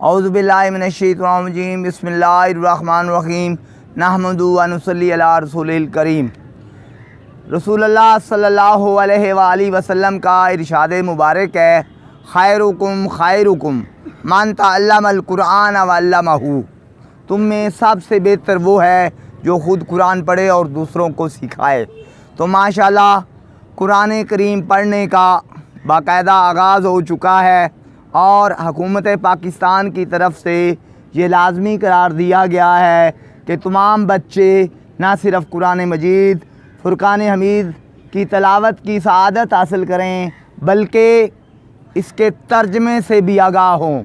औज़ुबिल्लाहि मिनश्शैतानिर्रजीम बिस्मिल्लाहिर्रहमानिर्रहीम नहमदु व नुसल्ली अला रसूलिल करीम। रसूलुल्लाह सल्लल्लाहु अलैहि वसल्लम का इरशाद मुबारक है, खैरुकुम खैरुकुम मन तअल्लमल कुरान व अल्लमहु। तुम में सबसे बेहतर वो है जो ख़ुद कुरान पढ़े और दूसरों को सिखाए। तो माशाल्लाह कुरान करीम पढ़ने का बाकायदा आगाज़ हो चुका है और हुकूमत पाकिस्तान की तरफ से ये लाज़मी करार दिया गया है कि तमाम बच्चे ना सिर्फ़ कुरान मजीद फ़ुरक़ान हमीद की तलावत की सआदत हासिल करें बल्कि इसके तर्जमे से भी आगाह हों।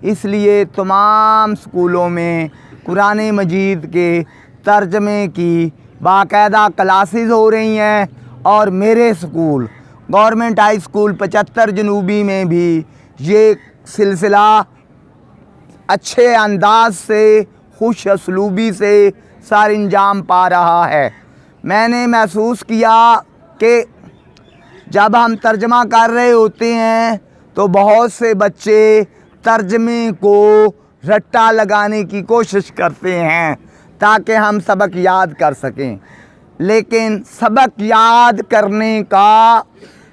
इसलिए तमाम स्कूलों में कुरान मजीद के तर्जमे की बाकायदा क्लासेस हो रही हैं और मेरे स्कूल गवर्नमेंट हाई स्कूल 75 जनूबी में भी ये सिलसिला अच्छे अंदाज से खुश असलूबी से सर अंजाम पा रहा है। मैंने महसूस किया कि जब हम तर्जमा कर रहे होते हैं तो बहुत से बच्चे तर्जमे को रट्टा लगाने की कोशिश करते हैं ताकि हम सबक याद कर सकें, लेकिन सबक याद करने का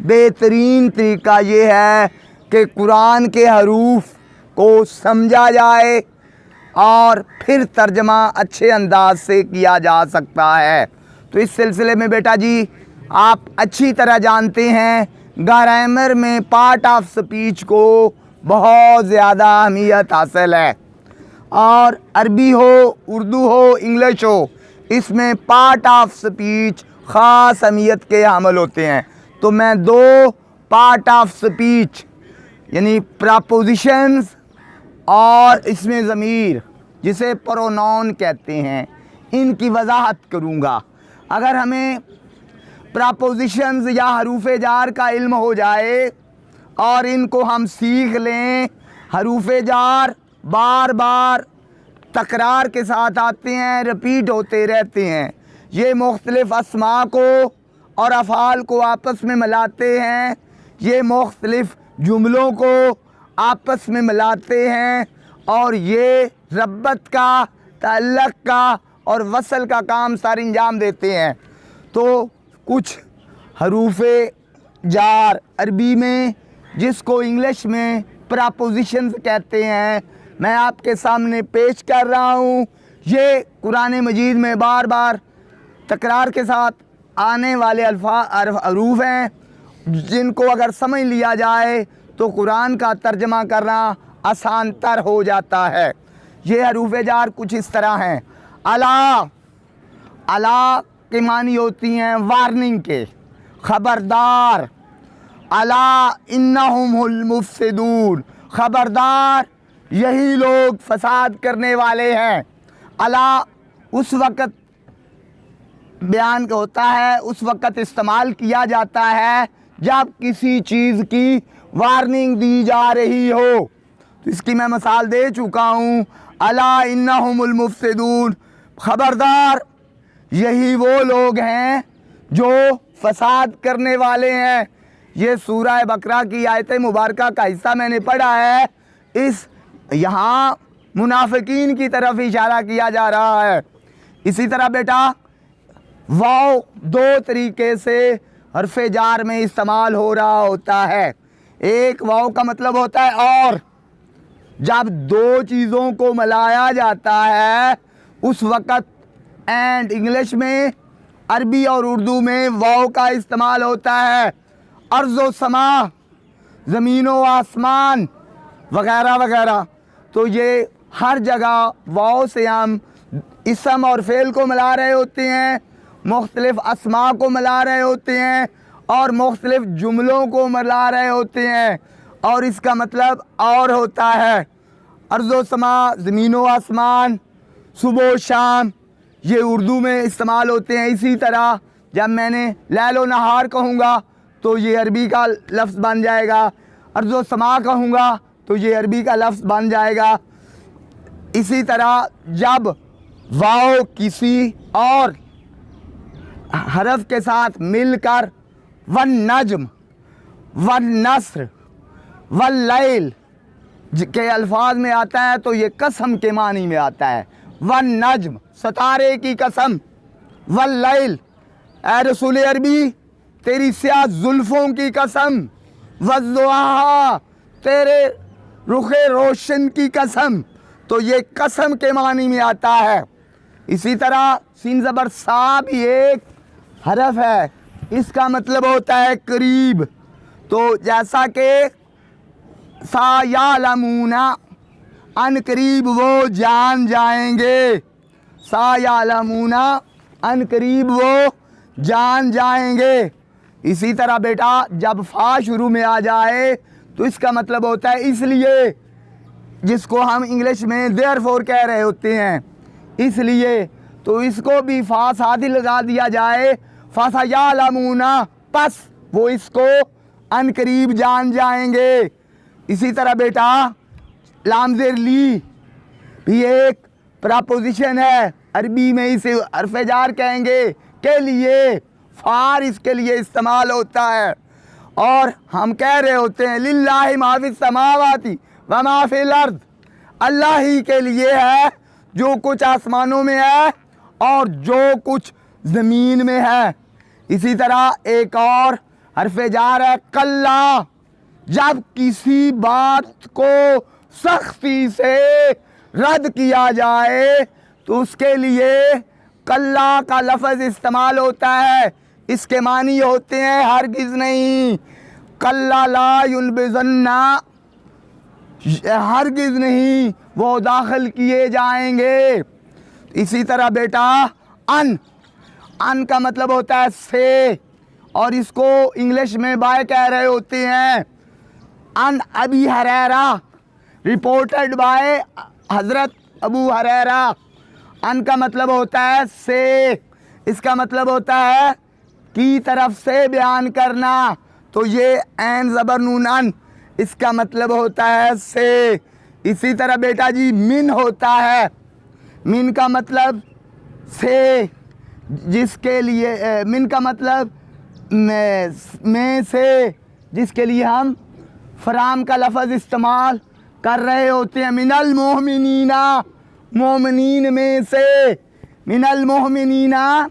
बेहतरीन तरीका ये है कि कुरान के हरूफ को समझा जाए और फिर तर्जमा अच्छे अंदाज से किया जा सकता है। तो इस सिलसिले में बेटा जी आप अच्छी तरह जानते हैं ग्रामर में पार्ट ऑफ स्पीच को बहुत ज़्यादा अहमियत हासिल है और अरबी हो उर्दू हो इंग्लिश हो, इसमें पार्ट ऑफ स्पीच ख़ास अहमियत के हामिल होते हैं। तो मैं दो पार्ट ऑफ स्पीच यानी प्रपोजिशंस और इसमें ज़मीर जिसे प्रोनाउन कहते हैं इनकी वजाहत करूँगा। अगर हमें प्रपोजिशंस या हरूफ जार का इल्म हो जाए और इनको हम सीख लें, हरूफ जार बार बार तकरार के साथ आते हैं, रिपीट होते रहते हैं। ये मुख्तलिफ़ अस्मा को और अफ़ाल को आपस में मिलाते हैं, ये मुख्तलिफ़ जुमलों को आपस में मिलाते हैं और ये रब्बत का, तअल्लुक़ का और वसल का काम सर अंजाम देते हैं। तो कुछ हरूफ जार अरबी में जिसको इंग्लिश में प्रपोजिशंस कहते हैं मैं आपके सामने पेश कर रहा हूँ। ये कुरान मजीद में बार बार तकरार के साथ आने वाले हरूफ हैं जिनको अगर समझ लिया जाए तो कुरान का तर्जमा करना आसान तर हो जाता है। ये हरूफ जार कुछ इस तरह हैं। अला, अला के मानी होती हैं वार्निंग के, ख़बरदार। अला इन्नहुमुल मुफ़सिदून, ख़बरदार यही लोग फसाद करने वाले हैं। अला उस वक़्त बयान होता है, उस वक़्त इस्तेमाल किया जाता है जब किसी चीज़ की वार्निंग दी जा रही हो। तो इसकी मैं मिसाल दे चुका हूँ। अला इन्नहुमुल मुफ़सिदून, ख़बरदार यही वो लोग हैं जो फसाद करने वाले हैं। ये सूरह बकरा की आयत मुबारका का हिस्सा मैंने पढ़ा है। इस यहाँ मुनाफिकीन की तरफ इशारा किया जा रहा है। इसी तरह बेटा वाव दो तरीके से हर्फ़े जार में इस्तेमाल हो रहा होता है। एक वाव का मतलब होता है और, जब दो चीज़ों को मिलाया जाता है उस वक़्त एंड इंग्लिश में, अरबी और उर्दू में वाव का इस्तेमाल होता है। अर्ज़ व समा, ज़मीन व आसमान वगैरह वगैरह। तो ये हर जगह वाव से हम इसम और फ़ेल को मिला रहे होते हैं, मुख्तलिफ़ अस्मा को मिला रहे होते हैं और मुख्तलिफ़ जुमलों को मिला रहे होते हैं और इसका मतलब और होता है। अर्ज़ व समा, ज़मीन व आसमान, सुबह शाम, ये उर्दू में इस्तेमाल होते हैं। इसी तरह जब मैंने लैल व नहार कहूँगा तो ये अरबी का लफ्ज़ बन जाएगा, अर्ज़ व समा कहूँगा तो ये अरबी का लफ्ज़ बन जाएगा। इसी तरह जब वाव किसी और हरफ के साथ मिलकर वन नज्म वन नस्र वल लैल के अल्फाज में आता है तो ये कसम के मानी में आता है। वन नज्म, सितारे की कसम, वल लैल, ए रसूल अरबी तेरी स्याह जुल्फ़ों की कसम, वज़्ज़ुहा तेरे रुखे रोशन की कसम। तो ये कसम के मानी में आता है। इसी तरह सीन ज़बर सा भी एक हरफ है, इसका मतलब होता है करीब। तो जैसा कि सा यालमूना, अन करीब वो जान जाएंगे, सा यालमूना अन करीब वो जान जाएंगे। इसी तरह बेटा जब फा शुरू में आ जाए तो इसका मतलब होता है इसलिए, जिसको हम इंग्लिश में देयरफॉर कह रहे होते हैं, इसलिए। तो इसको भी फा साथ ही लगा दिया जाए, फासा यालमूना, पस वो इसको अन करीब जान जाएंगे। इसी तरह बेटा लाम ज़ेर ली भी एक प्रपोजिशन है, अरबी में इसे हर्फ़ जार कहेंगे, के लिए, फार इसके लिए इस्तेमाल होता है। और हम कह रहे होते हैं लिल्लाहि मा फिस समावाति व मा फिल अर्द, अल्लाह ही के लिए है जो कुछ आसमानों में है और जो कुछ ज़मीन में है। इसी तरह एक और हर्फ़ जार है कल्ला, जब किसी बात को सख्ती से रद्द किया जाए तो उसके लिए कल्ला का लफ्ज़ इस्तेमाल होता है। इसके मानी होते हैं हरगिज़ नहीं, कल्ला ला युलबिज़न्ना, हरगिज़ नहीं वो दाखिल किए जाएंगे। इसी तरह बेटा अन, अन का मतलब होता है से, और इसको इंग्लिश में बाय कह रहे होते हैं। अन अबी हुरैरा, रिपोर्टेड बाय हज़रत अबू हुरैरा। अन का मतलब होता है से, इसका मतलब होता है की तरफ से बयान करना। तो ये ऐन ज़बर नून अन, इसका मतलब होता है से। इसी तरह बेटा जी मिन होता है, मिन का मतलब से, जिसके लिए मिन का मतलब में से, जिसके लिए हम फराम का लफ्ज़ इस्तेमाल कर रहे होते हैं। मिनल मोमिनीना, मोमिनीन में से, मिनल मोमिनीना,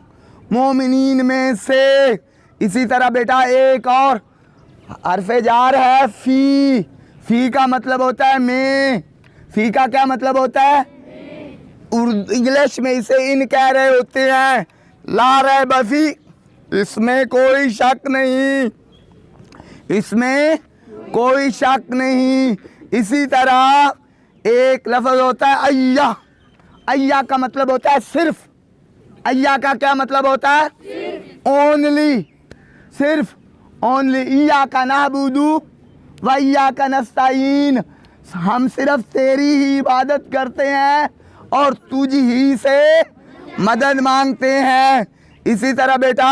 मोमिनीन में से। इसी तरह बेटा एक और हर्फ़ जार है फ़ी, फ़ी का मतलब होता है में, फ़ी का क्या मतलब होता है? उर्दू इंग्लिश में इसे इन कह रहे होते हैं। ला रैब फ़ी, इसमें कोई शक नहीं, इसमें कोई शक नहीं। इसी तरह एक लफ्ज़ होता है अय्या, अय्या का मतलब होता है सिर्फ, अय्या का क्या मतलब होता है? ओनली, सिर्फ, ओनली। इय्या का नअबुदु व इय्या का नस्तईन, हम सिर्फ तेरी ही इबादत करते हैं और तुझ ही से मदद मांगते हैं। इसी तरह बेटा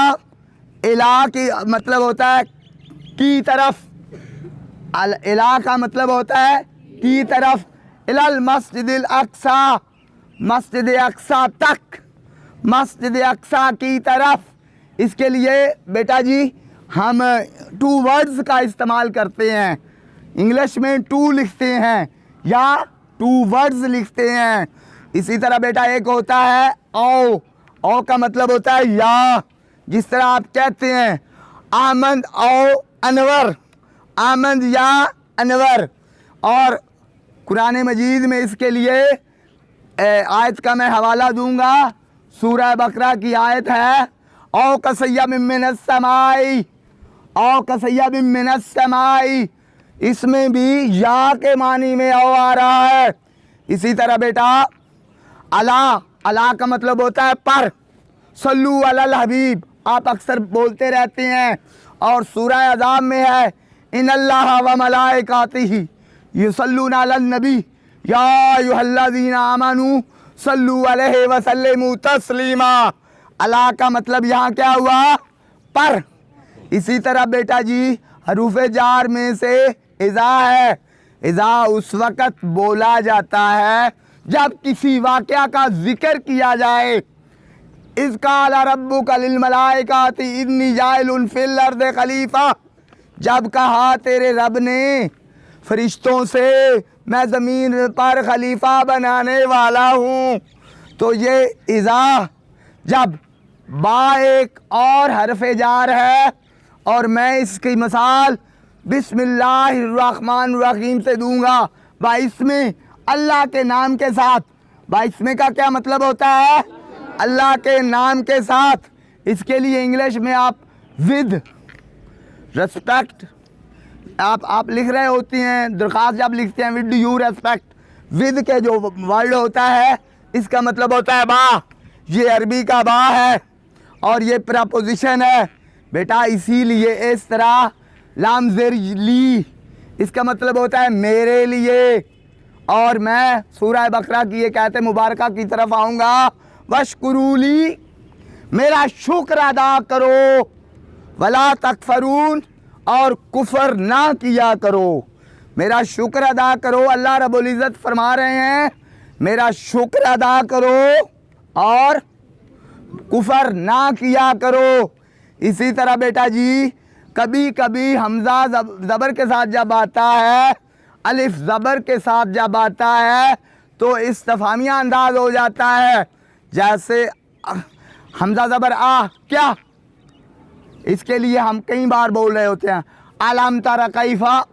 इला की मतलब होता है की तरफ, इला का मतलब होता है की तरफ। इलल मस्जिदिल अक्सा, मस्जिद अक्सा तक, मस्जिद अक्सा की तरफ। इसके लिए बेटा जी हम टू वर्ड्स का इस्तेमाल करते हैं। इंग्लिश में टू लिखते हैं या टू वर्ड्स लिखते हैं। इसी तरह बेटा एक होता है औ का मतलब होता है या, जिस तरह आप कहते हैं आमंद औ अनवर, आमंद या अनवर। और कुरान मजीद में इसके लिए आयत का मैं हवाला दूंगा, सूरह बकरा की आयत है औ कसय्यबिन मिनस समाई, औ कसय्यबिन मिनस समाई, इसमें भी या के मानी में औ आ रहा है। इसी तरह बेटा अला, अला का मतलब होता है पर, सल्लू अलल हबीब आप अक्सर बोलते रहते हैं। और सूरह अज़ाब में है इन्नल्लाह व मलाइकातिही युसल्लूना अलन नबी या अय्युहल्लज़ीना आमनू सल्लू अलैहि व सल्लिमू तस्लीमा। अला का मतलब यहाँ क्या हुआ? पर। इसी तरह बेटा जी हरूफ जार में से इज़ा है। इज़ा उस वक़्त बोला जाता है जब किसी वाक़या का जिक्र किया जाए। इज़ क़ाला रब्बुका लिल मलाइकाति इन्नी जाइलुन फ़िल अर्दि खलीफ़ा, जब कहा तेरे रब ने फरिश्तों से मैं ज़मीन पर खलीफा बनाने वाला हूँ। तो ये इज़ा जब बा एक और हरफ जार है और मैं इसकी मिसाल बिस्मिल्लाहिर्रहमानिर्रहीम से दूंगा, बाइस्मे अल्लाह के नाम के साथ। बाइस्मे का क्या मतलब होता है? अल्लाह के नाम के साथ। इसके लिए इंग्लिश में आप विद रेस्पेक्ट आप लिख रहे होती हैं, दरख्वास्त जब लिखते हैं विद यू रेस्पेक्ट, विद के जो वर्ड होता है इसका मतलब होता है बा। ये अरबी का बा है और ये प्रपोजिशन है बेटा, इसीलिए इस तरह लाम ज़ेर ली इसका मतलब होता है मेरे लिए। और मैं सूरह बकरा की एक आयत मुबारका की तरफ आऊँगा, वशकुरूली, मेरा शुक्र अदा करो, वला तकफरून, और कुफर ना किया करो। मेरा शुक्र अदा करो, अल्लाह रब्बुल इज़्ज़त फरमा रहे हैं मेरा शुक्र अदा करो और कुफर ना किया करो। इसी तरह बेटा जी कभी कभी हमज़ा ज़बर के साथ जब आता है, अलिफ ज़बर के साथ जब आता है तो इस्तिफ़ामिया अंदाज हो जाता है। जैसे हमज़ा ज़बर आ, क्या, इसके लिए हम कई बार बोल रहे होते हैं अलम तरा कैफा,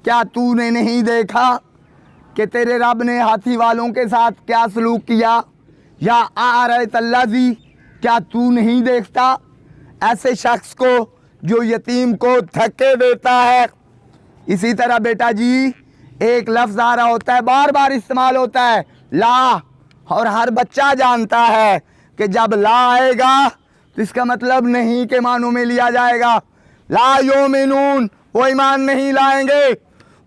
क्या तूने नहीं देखा कि तेरे रब ने हाथी वालों के साथ क्या सलूक किया, या आ रहे तल्लाजी, क्या तू नहीं देखता ऐसे शख्स को जो यतीम को धक्के देता है। इसी तरह बेटा जी एक लफ्ज़ आ रहा होता है, बार बार इस्तेमाल होता है, ला, और हर बच्चा जानता है कि जब ला आएगा तो इसका मतलब नहीं के मानों में लिया जाएगा। ला योमिनून, वो ईमान नहीं लाएंगे।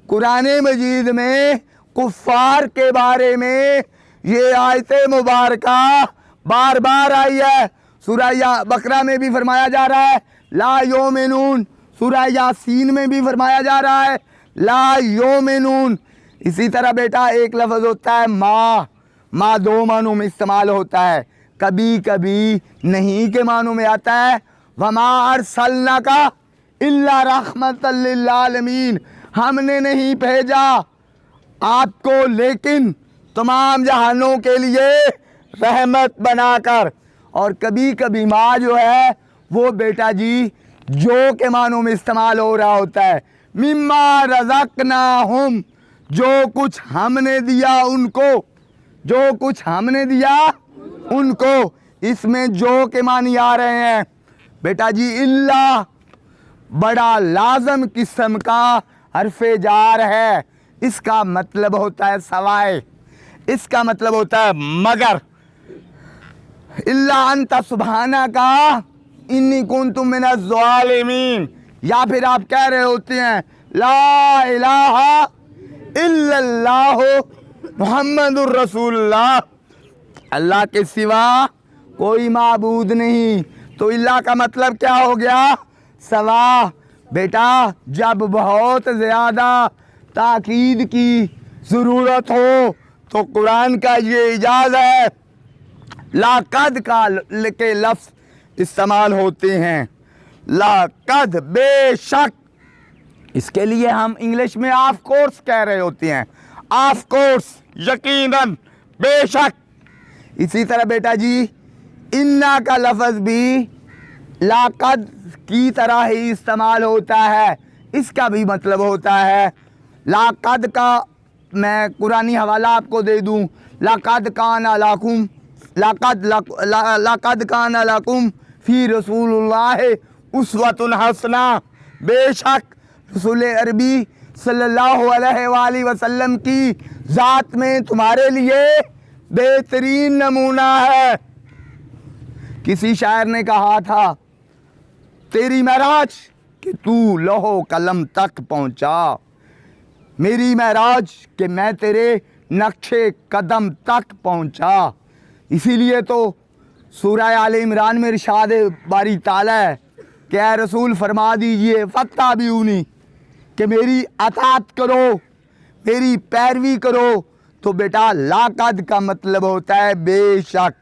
कुरान मजीद में कुफ़ार के बारे में ये आयत मुबारका बार बार आई है। सूरह बकरा में भी फरमाया जा रहा है ला योमिनून, सूरह यासीन में भी फरमाया जा रहा है ला योमिनून। इसी तरह बेटा एक लफ्ज़ होता है माँ दो मानों में इस्तेमाल होता है, कभी कभी नहीं के मानों में आता है। वमा अरसलनाका इल्ला रहमतल लिल आलमीन, हमने नहीं भेजा आपको लेकिन तमाम जहानों के लिए रहमत बनाकर। और कभी कभी माँ जो है वो बेटा जी जो के मानों में इस्तेमाल हो रहा होता है। मिम्मा रज़क़नाहुम, जो कुछ हमने दिया उनको, जो कुछ हमने दिया उनको, इसमें जो के मानी आ रहे हैं बेटा जी। इल्ला बड़ा लाजम किस्म का हरफे जार है, इसका मतलब होता है सवाए, इसका मतलब होता है मगर। इल्ला अंता सुबहाना का इन्नी कुन्तु मिनज़ ज़ालिमीन, या फिर आप कह रहे होते हैं ला इलाहा इल्लल्लाह मुहम्मदुर रसूलुल्लाह, अल्लाह के सिवा कोई माबूद नहीं। तो इल्ला का मतलब क्या हो गया? सवा। बेटा जब बहुत ज़्यादा ताकीद की ज़रूरत हो तो कुरान का ये इजाज़ है लाकद का के लफ्ज़ इस्तेमाल होते हैं। लाकद, बेशक, इसके लिए हम इंग्लिश में ऑफ कोर्स कह रहे होते हैं, ऑफ कोर्स, यकीनन, बेशक। इसी तरह बेटा जी इन्ना का लफ्ज़ भी लाकद की तरह ही इस्तेमाल होता है, इसका भी मतलब होता है लाकद का। मैं कुरानी हवाला आपको दे दूँ, लाकद काना लकुम, लाकद काना लकुम फ़ी रसूलिल्लाह उस्वतुन हसना, बेशक रसूल अरबी सल्लल्लाहु अलैहि वसल्लम की ज़ात में तुम्हारे लिए बेहतरीन नमूना है। किसी शायर ने कहा था तेरी महराज कि तू लौहो कलम तक पहुँचा, मेरी महराज कि मैं तेरे नक्शे कदम तक पहुँचा। इसीलिए तो सूरह आले इमरान में इरशाद बारी ताला है कि ऐ रसूल फरमा दीजिए फत्ताबिऊनी, कि मेरी अताअत करो, मेरी पैरवी करो। तो बेटा लाकद का मतलब होता है बेशक,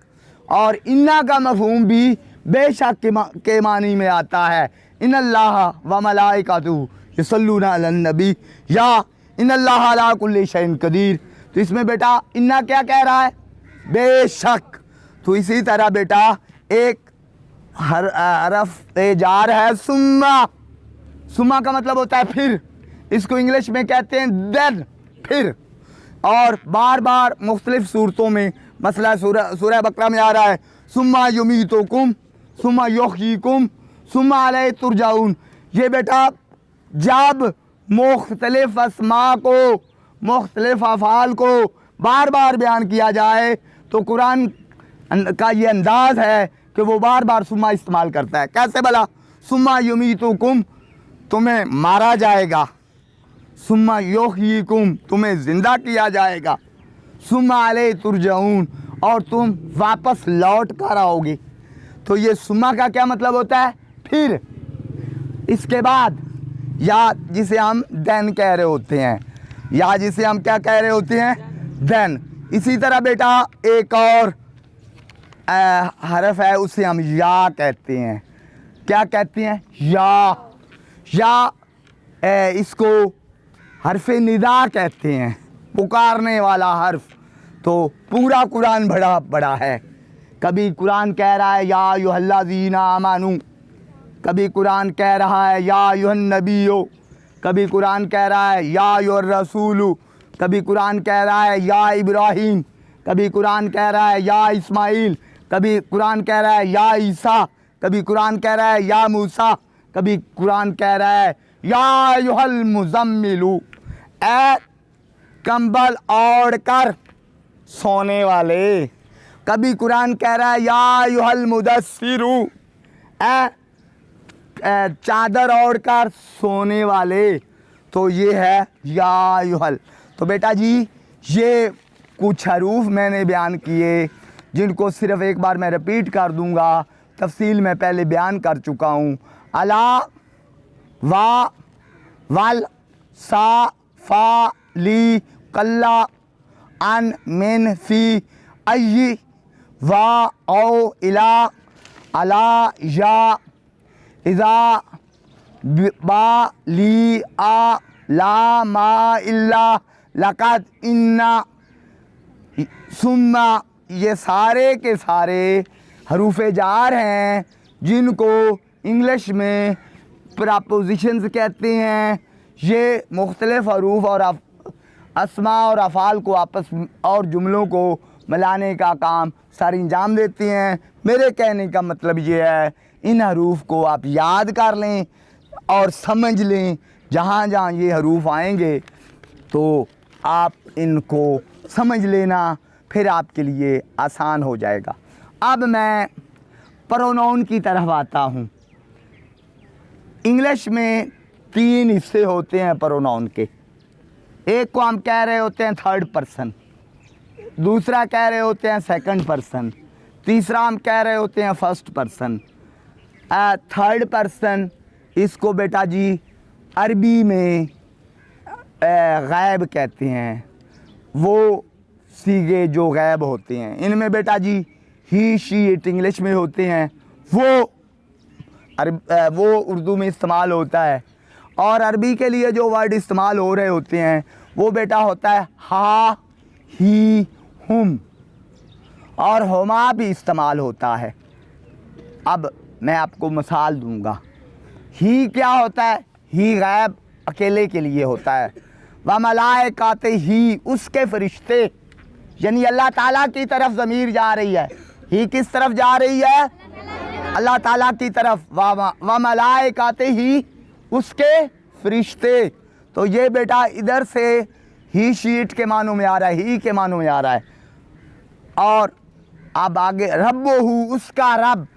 और इन्ना का मफहूम भी बेशक के मानी में आता है। इन्नल्लाह व मलाइकातुहू युसल्लूना अलन नबी, या इन्नल्लाह अला कुल्ली शैइन कदीर। तो इसमें बेटा इन्ना क्या कह रहा है? बेशक। तो इसी तरह बेटा एक हरफ जार है सुम्मा। सुम्मा का मतलब होता है फिर, इसको इंग्लिश में कहते हैं देन, फिर। और बार बार मुख्तलिफ सूरतों में, मसला सूरह बकरा में आ रहा है सुम्मा युमीतुकुम सुम्मा युहयीकुम सुम्मा अलैहि तुरजाऊन। ये बेटा जब मुख्तलिफ अस्मा को, मुख्तलिफ अफ़ाल को बार बार बयान किया जाए तो कुरान का ये अंदाज़ है कि वो बार बार सुम्मा इस्तेमाल करता है। कैसे भला? सुम्मा युमीतुकुम, तुम्हें मारा जाएगा, सुम्मा युहयीकुम, तुम्हें ज़िंदा किया जाएगा, सुम्मा अलैहि तुरजाऊन, और तुम वापस लौट कर आओगे। तो ये सुम्मा का क्या मतलब होता है? फिर। इसके बाद या जिसे हम देन कह रहे होते हैं, या जिसे हम क्या कह रहे होते हैं? देन। इसी तरह बेटा एक और हरफ है, उसे हम या कहते हैं। क्या कहते हैं? या इसको हरफ निदा कहते हैं, पुकारने वाला हर्फ। तो पूरा कुरान बड़ा बड़ा है। कभी कुरान कह रहा है या अय्युहल्लज़ीना आमनू, कभी कुरान कह रहा है या अय्युहन नबियो, कभी कुरान कह रहा है या अय्युहर रसूलु, कभी कुरान कह रहा है या इब्राहीम, कभी कुरान कह रहा है या इस्माइल, कभी कुरान कह रहा है या ईसा, कभी कुरान कह रहा है या मूसा, कभी कुरान कह रहा है या अय्युहल मुज़म्मिलु, ए कंबल ओढ़ कर सोने वाले। कभी कुरान कह रहा है या अय्युहल मुदस्सिरु, ए चादर ओढ़ कर सोने वाले। तो ये है या अय्युहल। तो बेटा जी ये कुछ हरूफ मैंने बयान किए, जिनको सिर्फ़ एक बार मैं रिपीट कर दूंगा, तफसील में पहले बयान कर चुका हूँ। अला, वा, वल, सा, फा, ली, कल्ला, अन, मिन, फी, अय्यी, वा, औ, इला, अला, या, इज़ा, बा, ली, आ, ला, मा, इल्ला, लक़द, इन्ना, सुम्मा। ये सारे के सारे हरूफ जार हैं, जिनको इंग्लिश में प्रपोजिशंस कहते हैं। ये मुख्तलिफ हरूफ और अस्मा और अफ़ाल को आपस और जुमलों को मिलाने का काम सर अंजाम देती हैं। मेरे कहने का मतलब ये है, इन हरूफ को आप याद कर लें और समझ लें। जहाँ जहाँ ये हरूफ आएंगे तो आप इनको समझ लेना, फिर आपके लिए आसान हो जाएगा। अब मैं प्रोनाउन की तरफ आता हूँ। इंग्लिश में 3 हिस्से होते हैं प्रोनाउन के। एक को हम कह रहे होते हैं थर्ड पर्सन, दूसरा कह रहे होते हैं सेकंड पर्सन, तीसरा हम कह रहे होते हैं फर्स्ट पर्सन। थर्ड पर्सन, इसको बेटा जी अरबी में गैब कहते हैं। वो सीगे जो गैब होते हैं, इनमें बेटा जी ही, शी, इट इंग्लिश में होते हैं, वो उर्दू में इस्तेमाल होता है। और अरबी के लिए जो वर्ड इस्तेमाल हो रहे होते हैं वो बेटा होता है हा, ही, हुम, और हुमा भी इस्तेमाल होता है। अब मैं आपको मिसाल दूंगा। ही क्या होता है? ही गैब अकेले के लिए होता है। व मलाइकाते ही, उसके फरिश्ते, यानी अल्लाह ताला की तरफ ज़मीर जा रही है। ही किस तरफ जा रही है? अल्लाह ताला की तरफ। व मलाइकाते ही, उसके फरिश्ते। तो ये बेटा इधर से ही शीट के मानों में आ रहा है, ही के मानों में आ रहा है। और अब आगे रब्बहू, उसका रब,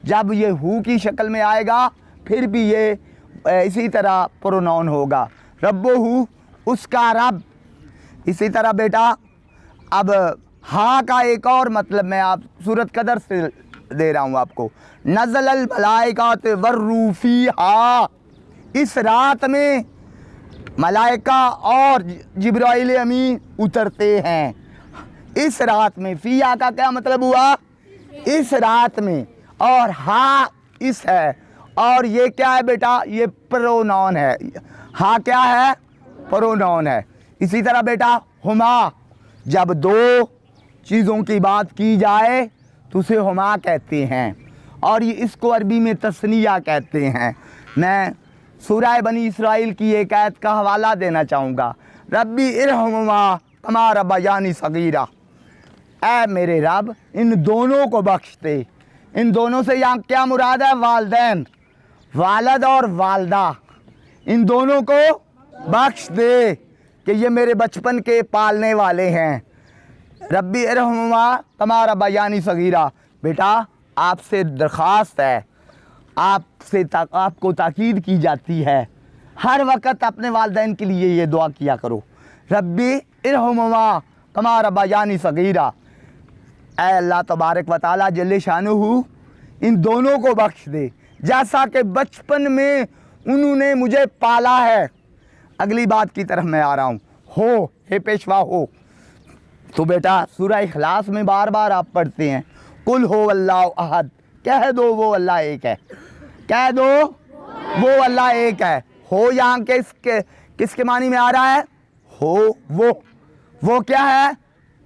जब ये हु की शक्ल में आएगा फिर भी ये इसी तरह प्रोनाउन होगा, रब्बहू, उसका रब। इसी तरह बेटा अब हाँ का एक और मतलब मैं आप सूरत कदर से दे रहा हूँ आपको। नज़लल मलाइकात वर्रूह फ़ीहा, इस रात में मलाइका और जिब्राइल अमीन उतरते हैं। इस रात में, फ़ीहा का क्या मतलब हुआ? इस रात में। और हाँ इस है, और ये क्या है बेटा? ये प्रोनाउन है। हाँ क्या है? प्रोनाउन है। इसी तरह बेटा हुमा, जब दो चीज़ों की बात की जाए तो उसे हुमा कहते हैं, और ये इसको अरबी में तस्निया कहते हैं। मैं सूरह बनी इसराइल की एक आयत का हवाला देना चाहूँगा, रब्बी इरहमुमा कमा रब्बयानी सगीरा, ऐ मेरे रब इन दोनों को बख्श दे। इन दोनों से यहाँ क्या मुराद है? वालदैन, वालद और वालदा, इन दोनों को बख्श दे कि ये मेरे बचपन के पालने वाले हैं। रब्बी इरहमुमा कमा रब्बयानी सगीरा, बेटा आपसे दरख्वास्त है, आपको ताकीद की जाती है, हर वक्त अपने वालिदैन के लिए ये दुआ किया करो, रब्बी इरहमुमा कमा रब्बयानी सगीरा। ऐ अल्लाह तबारक व तआला जल्ले शानुहु इन दोनों को बख्श दे जैसा कि बचपन में उन्होंने मुझे पाला है। अगली बात की तरफ मैं आ रहा हूँ, हो हे पेशवा हो। तो बेटा सूरह इखलास में बार बार आप पढ़ते हैं कुल हो अल्लाह अहद, कह दो वो अल्लाह एक है, कह दो वो अल्लाह एक है। हो यहाँ के किसके मानी में आ रहा है? हो वो क्या है?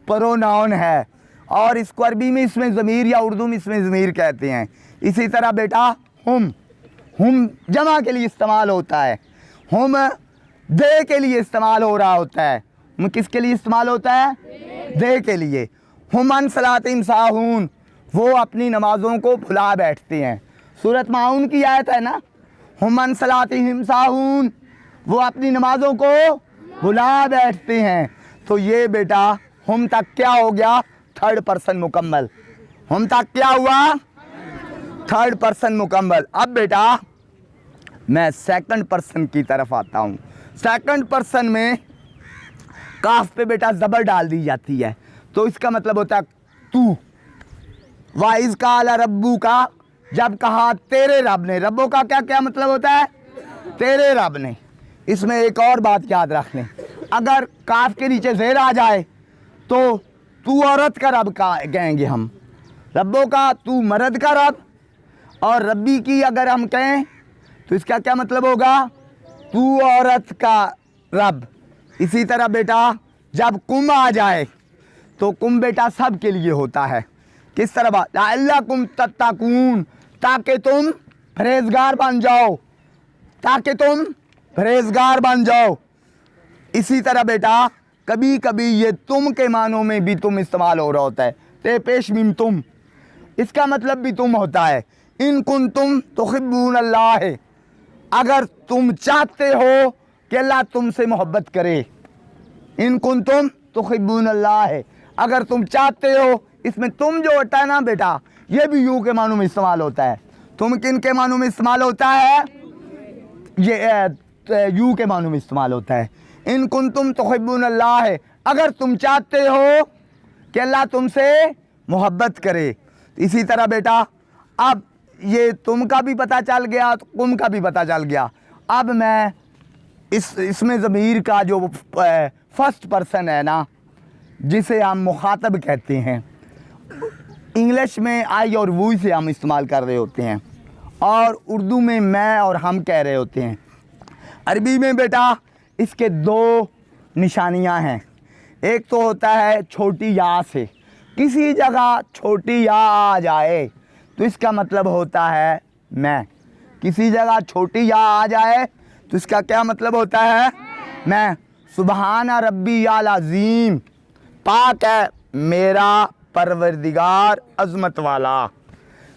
प्रोनाउन है, और इसको अरबी में इसमें ज़मीर या उर्दू में इसमें ज़मीर कहते हैं। इसी तरह बेटा हम जमा के लिए इस्तेमाल होता है, हम दे के लिए इस्तेमाल हो रहा होता है। हम किसके लिए इस्तेमाल होता है? दे के लिए। हम अन सलातिहिम साहून, वो अपनी नमाज़ों को भुला बैठते हैं। सूरत माऊन की आयत है ना, हम अन सलातिहिम साहून, वो अपनी नमाज़ों को भुला बैठते हैं। तो ये बेटा हम तक क्या हो गया? थर्ड पर्सन मुकम्मल। हम तक क्या हुआ? थर्ड पर्सन मुकम्मल। अब बेटा मैं सेकंड पर्सन की तरफ आता हूँ। सेकंड पर्सन में काफ पे बेटा ज़बर डाल दी जाती है, तो इसका मतलब होता है तू। वाइज का अला रब्बू का, जब कहा तेरे रब ने, रब्बो का क्या क्या मतलब होता है? तेरे रब ने। इसमें एक और बात याद रख लें, अगर काफ के नीचे ज़ेर आ जाए तो तू औरत का रब का कहेंगे हम, रब्बो का तू मर्द का रब, और रब्बी की अगर हम कहें तो इसका क्या मतलब होगा? तू औरत का रब। इसी तरह बेटा जब कुम आ जाए तो कुम बेटा सब के लिए होता है। किस तरह बात? लअल्लकुम तत्तकून, ताकि तुम परहेज़गार बन जाओ, ताकि तुम परहेज़गार बन जाओ। इसी तरह बेटा कभी कभी ये तुम के मानों में भी तुम इस्तेमाल हो रहा होता है, ते पेश मिम तुम, इसका मतलब भी तुम होता है। इन कुंतुम तुहिब्बून अल्लाह है, अगर तुम चाहते हो कि अल्लाह तुमसे मोहब्बत करे। इन कुंतुम तुहिब्बून अल्लाह है, अगर तुम चाहते हो। इसमें तुम जो होता है ना बेटा, ये भी यू के मानों में इस्तेमाल होता है। तुम किन के मानों में इस्तेमाल होता है? ये यू के मानों में इस्तेमाल होता है। इन कुंतुम तुहिब्बून अल्लाह है, अगर तुम चाहते हो कि अल्लाह तुमसे मोहब्बत करे। इसी तरह बेटा अब ये तुम का भी पता चल गया, कुम का भी पता चल गया। अब मैं इसमें ज़मीर का जो फर्स्ट पर्सन है ना, जिसे हम मुखातब कहते हैं, इंग्लिश में आई और वो से हम इस्तेमाल कर रहे होते हैं, और उर्दू में मैं और हम कह रहे होते हैं। अरबी में बेटा इसके दो निशानियां हैं। एक तो होता है छोटी या से, किसी जगह छोटी या आ जाए तो इसका मतलब होता है मैं। किसी जगह छोटी या आ जाए तो इसका क्या मतलब होता है? मैं। सुबहाना रब्बी अल अज़ीम, पाक है मेरा परवरदिगार अज़मत वाला।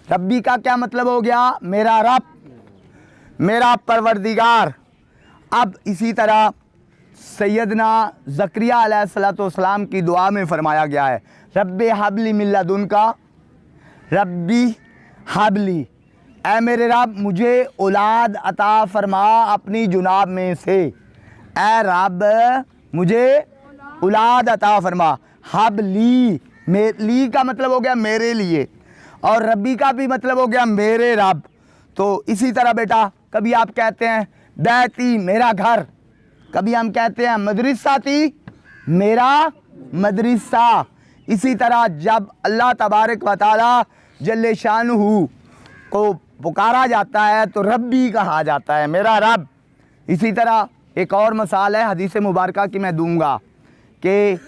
रब्बी का क्या मतलब हो गया? मेरा रब, मेरा परवरदिगार। अब इसी तरह सैयदना ज़करिया अलैहिस्सलाम की दुआ में फ़रमाया गया है, रब्बे हबली मिन लदुनका, रब्बी हबली, ऐ मेरे रब मुझे औलाद अता फरमा अपनी जुनाब में से। ऐ रब मुझे औलाद अता फरमा। हबली, ली का मतलब हो गया मेरे लिए, और रब्बी का भी मतलब हो गया मेरे रब। तो इसी तरह बेटा कभी आप कहते हैं बैती मेरा घर, कभी हम कहते हैं मदरसा थी मेरा मदरसा। इसी तरह जब अल्लाह तबारक व तआला जल्ले शानुहु को पुकारा जाता है तो रब्बी कहा जाता है, मेरा रब। इसी तरह एक और मिसाल है हदीस मुबारक की मैं दूंगा कि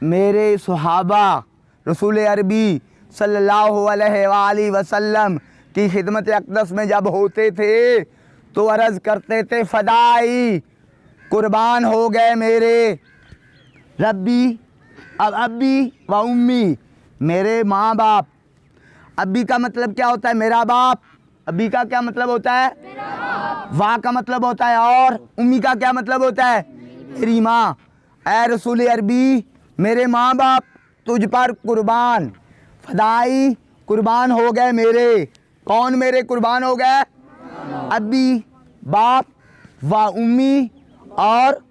मेरे सहाबा रसूल अरबी सल्लल्लाहु अलैहि वसल्लम की खिदमत अक़दस में जब होते थे तो अर्ज़ करते थे, फ़दाई कुर्बान हो गए मेरे रब्बी अब अब्बी व उम्मी, मेरे माँ बाप। अब्बी का मतलब क्या होता है? मेरा बाप। अब्बी का क्या मतलब होता है? वाह का मतलब होता है। और उम्मी का क्या मतलब होता है? मेरी माँ। ऐ रसूल अरबी मेरे माँ बाप तुझ पर कुर्बान, फ़दाई कुर्बान हो गए मेरे। कौन मेरे कुर्बान हो गए? अब्बी बाप व उम्मी और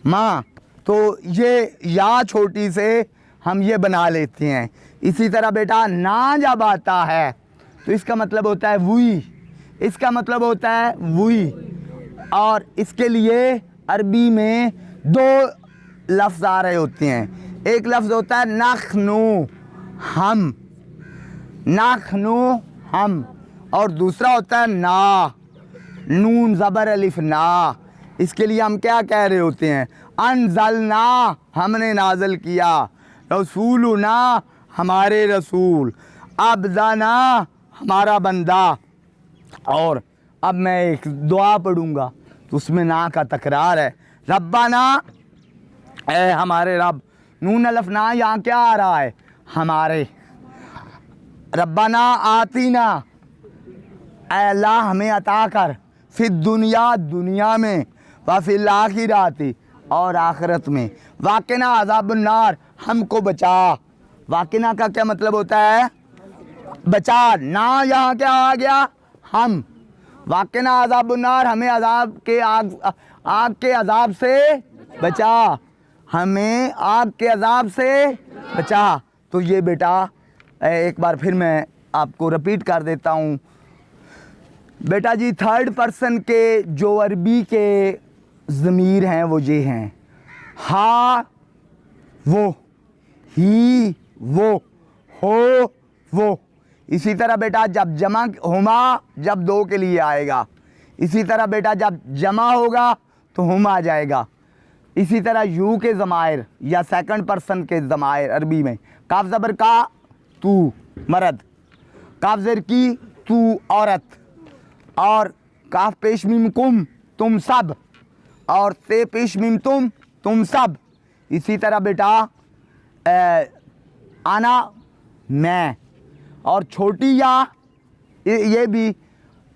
माँ। तो ये या छोटी से हम ये बना लेते हैं। इसी तरह बेटा ना जब आता है तो इसका मतलब होता है वही, इसका मतलब होता है वही। और इसके लिए अरबी में दो लफ्ज़ आ रहे होते हैं। एक लफ्ज़ होता है नख्नु हम, नख्नु हम, और दूसरा होता है ना, नून ज़बर अलिफ ना। इसके लिए हम क्या कह रहे होते हैं? अनज़लना हमने नाज़ल किया, रसूलुना हमारे रसूल, अब्दना हमारा बंदा। और अब मैं एक दुआ पढ़ूँगा तो उसमें ना का तकरार है। रब्बाना ए हमारे रब, नून अलिफ ना यहाँ क्या आ रहा है? हमारे। रब्बाना आतीना ऐ अल्लाह हमें अता कर, फिर दुनिया दुनिया में, व फिल आखिराती और आखिरत में, वाकिना अज़ाबुन्नार हमको बचा। वाकिना का क्या मतलब होता है? बचा। ना यहाँ क्या आ गया? हम। वाकिना अज़ाबुन्नार हमें अज़ाब के आग के अज़ाब से बचा, हमें आग के अज़ाब से बचा। तो ये बेटा एक बार फिर मैं आपको रिपीट कर देता हूँ बेटा जी। थर्ड पर्सन के जो अरबी के ज़मीर हैं वो ये हैं, हा वो, ही वो, हो वो। इसी तरह बेटा जब जमा हुमा जब दो के लिए आएगा, इसी तरह बेटा जब जमा होगा तो हम आ जाएगा। इसी तरह यू के ज़मायर या सेकंड पर्सन के ज़मायर अरबी में काफ ज़बर का तू मर्द, काफ ज़र की तू औरत, और काफ पेश मीम कुम तुम सब, और ते पेश मीम तुम सब। इसी तरह बेटा आना मैं, और छोटी या ये भी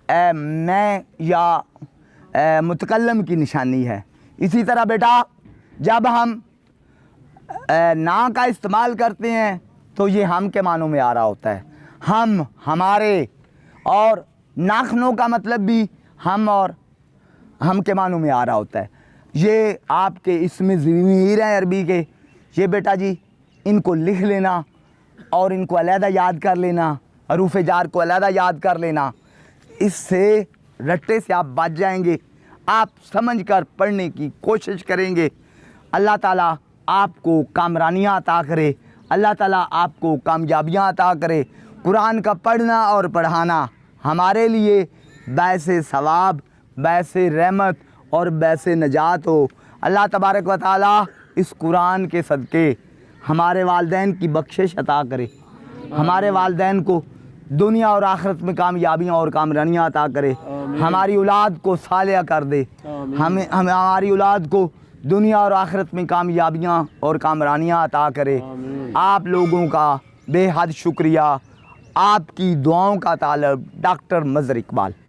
मैं या मुतकल्लम की निशानी है। इसी तरह बेटा जब हम ना का इस्तेमाल करते हैं तो ये हम के मानों में आ रहा होता है, हम, हमारे। और नाखनों का मतलब भी हम और हम के मानों में आ रहा होता है। ये आपके इसमें ज़मीर हैं अरबी के, ये बेटा जी इनको लिख लेना और इनको अलहदा याद कर लेना, हरूफ जार को अलहदा याद कर लेना। इससे रट्टे से आप बच जाएंगे। आप समझ कर पढ़ने की कोशिश करेंगे। अल्लाह ताला आपको कामरानियाँ अता करे, अल्लाह ताला आपको कामयाबियाँ अता करे। कुरान का पढ़ना और पढ़ाना हमारे लिए बैसे सवाब, बैसे रहमत और बैसे नजात हो। अल्लाह तबारक व तआला इस कुरान के सदक़े हमारे वालिदैन की बख्शिश अता करे, हमारे वालिदैन को दुनिया और आखिरत में कामयाबियाँ और कामरानियाँ अता करे, हमारी औलाद को सालिया कर दे, हमारी औलाद को दुनिया और आखिरत में कामयाबियाँ और कामरानियाँ अता करे। आप लोगों का बेहद शुक्रिया। आपकी दुआओं का तालब डॉक्टर मज़हर इकबाल।